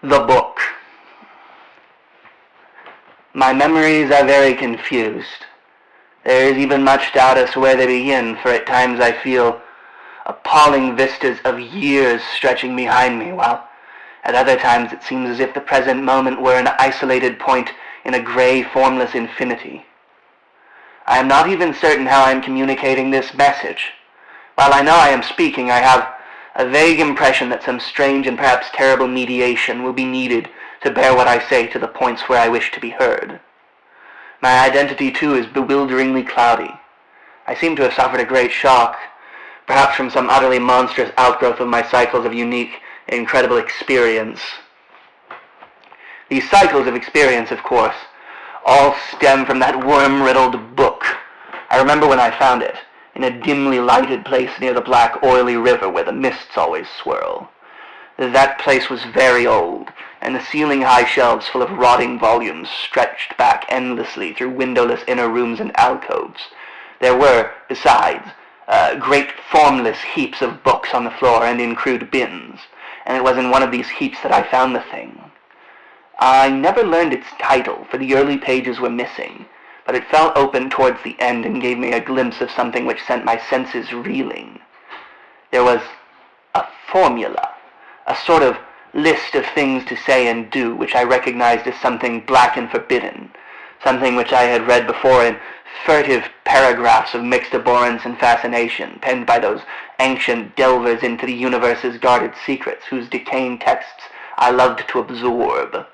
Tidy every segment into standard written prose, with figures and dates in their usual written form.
The book. My memories are very confused. There is even much doubt as to where they begin, for at times I feel appalling vistas of years stretching behind me, while at other times it seems as if the present moment were an isolated point in a gray, formless infinity. I am not even certain how I am communicating this message. While I know I am speaking, I have a vague impression that some strange and perhaps terrible mediation will be needed to bear what I say to the points where I wish to be heard. My identity, too, is bewilderingly cloudy. I seem to have suffered a great shock, perhaps from some utterly monstrous outgrowth of my cycles of unique, incredible experience. These cycles of experience, of course, all stem from that worm-riddled book. I remember when I found it, in a dimly lighted place near the black, oily river where the mists always swirl. That place was very old, and the ceiling-high shelves full of rotting volumes stretched back endlessly through windowless inner rooms and alcoves. There were, besides, great formless heaps of books on the floor and in crude bins, and it was in one of these heaps that I found the thing. I never learned its title, for the early pages were missing, but it fell open towards the end and gave me a glimpse of something which sent my senses reeling. There was a formula, a sort of list of things to say and do, which I recognized as something black and forbidden, something which I had read before in furtive paragraphs of mixed abhorrence and fascination, penned by those ancient delvers into the universe's guarded secrets, whose decaying texts I loved to absorb.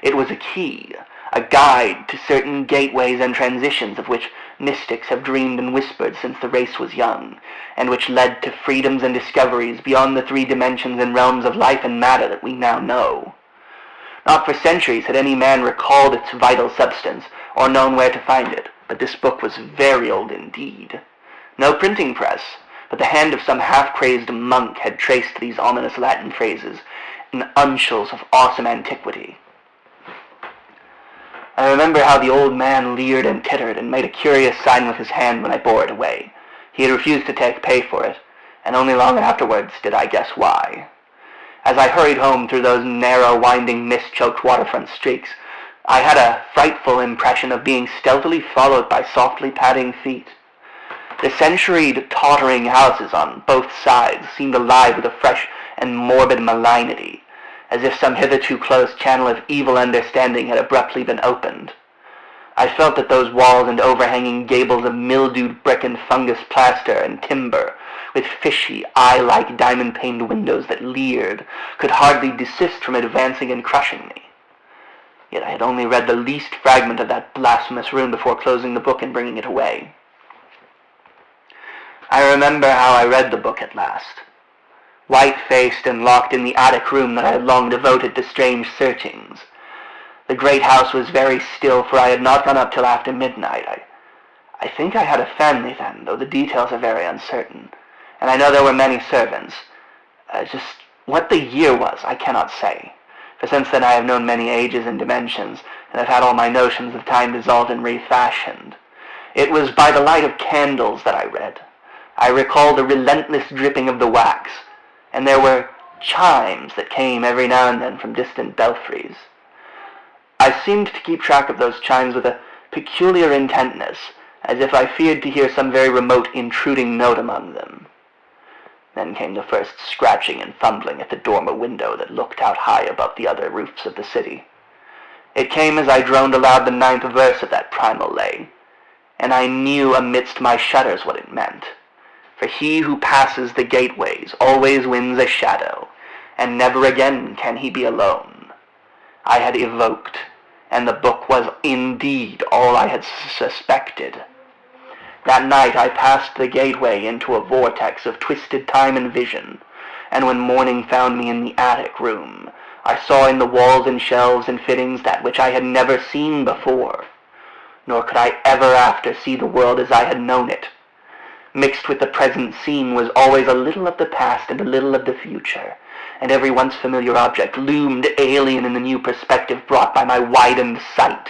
It was a key, a guide to certain gateways and transitions of which mystics have dreamed and whispered since the race was young, and which led to freedoms and discoveries beyond the three dimensions and realms of life and matter that we now know. Not for centuries had any man recalled its vital substance, or known where to find it, but this book was very old indeed. No printing press, but the hand of some half-crazed monk had traced these ominous Latin phrases in uncials of awesome antiquity. I remember how the old man leered and tittered and made a curious sign with his hand when I bore it away. He had refused to take pay for it, and only long afterwards did I guess why. As I hurried home through those narrow, winding, mist-choked waterfront streets, I had a frightful impression of being stealthily followed by softly padding feet. The centuried, tottering houses on both sides seemed alive with a fresh and morbid malignity, as if some hitherto closed channel of evil understanding had abruptly been opened. I felt that those walls and overhanging gables of mildewed brick and fungus plaster and timber, with fishy, eye-like diamond-paned windows that leered, could hardly desist from advancing and crushing me. Yet I had only read the least fragment of that blasphemous room before closing the book and bringing it away. I remember how I read the book at last, white-faced and locked in the attic room that I had long devoted to strange searchings. The great house was very still, for I had not gone up till after midnight. I think I had a family then, though the details are very uncertain, and I know there were many servants. Just what the year was, I cannot say, for since then I have known many ages and dimensions, and have had all my notions of time dissolved and refashioned. It was by the light of candles that I read. I recall the relentless dripping of the wax, and there were chimes that came every now and then from distant belfries. I seemed to keep track of those chimes with a peculiar intentness, as if I feared to hear some very remote intruding note among them. Then came the first scratching and fumbling at the dormer window that looked out high above the other roofs of the city. It came as I droned aloud the 9th verse of that primal lay, and I knew amidst my shudders what it meant. For he who passes the gateways always wins a shadow, and never again can he be alone. I had evoked, and the book was indeed all I had suspected. That night I passed the gateway into a vortex of twisted time and vision, and when morning found me in the attic room, I saw in the walls and shelves and fittings that which I had never seen before, nor could I ever after see the world as I had known it. Mixed with the present scene was always a little of the past and a little of the future, and every once familiar object loomed alien in the new perspective brought by my widened sight.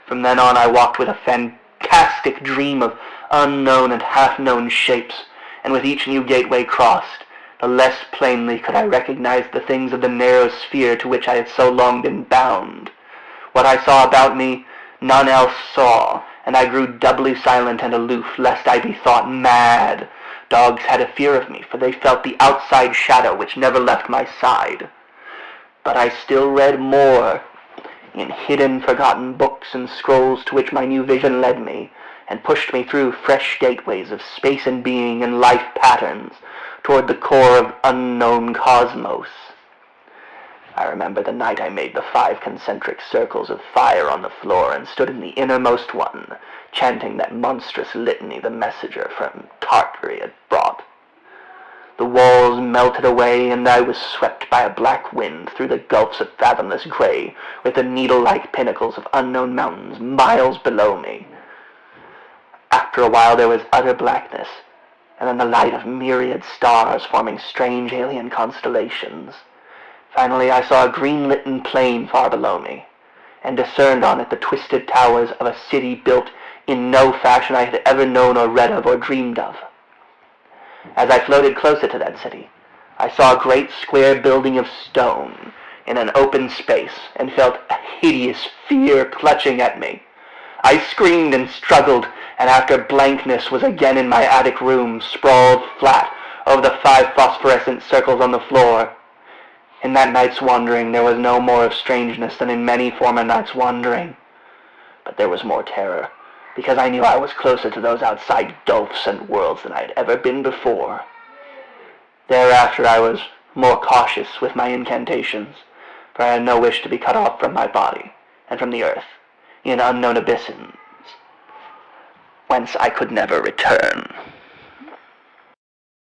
From then on I walked with a fantastic dream of unknown and half-known shapes, and with each new gateway crossed, the less plainly could I recognize the things of the narrow sphere to which I had so long been bound. What I saw about me none else saw, and I grew doubly silent and aloof, lest I be thought mad. Dogs had a fear of me, for they felt the outside shadow which never left my side. But I still read more, in hidden, forgotten books and scrolls to which my new vision led me, and pushed me through fresh gateways of space and being and life patterns toward the core of unknown cosmos. I remember the night I made the 5 concentric circles of fire on the floor and stood in the innermost one, chanting that monstrous litany the messenger from Tartary had brought. The walls melted away, and I was swept by a black wind through the gulfs of fathomless gray, with the needle-like pinnacles of unknown mountains miles below me. After a while there was utter blackness, and then the light of myriad stars forming strange alien constellations. Finally I saw a green-litten plain far below me, and discerned on it the twisted towers of a city built in no fashion I had ever known or read of or dreamed of. As I floated closer to that city, I saw a great square building of stone in an open space, and felt a hideous fear clutching at me. I screamed and struggled, and after blankness was again in my attic room, sprawled flat over the 5 phosphorescent circles on the floor. In that night's wandering there was no more of strangeness than in many former nights' wandering, but there was more terror, because I knew I was closer to those outside gulfs and worlds than I had ever been before. Thereafter I was more cautious with my incantations, for I had no wish to be cut off from my body and from the earth in unknown abysses, whence I could never return.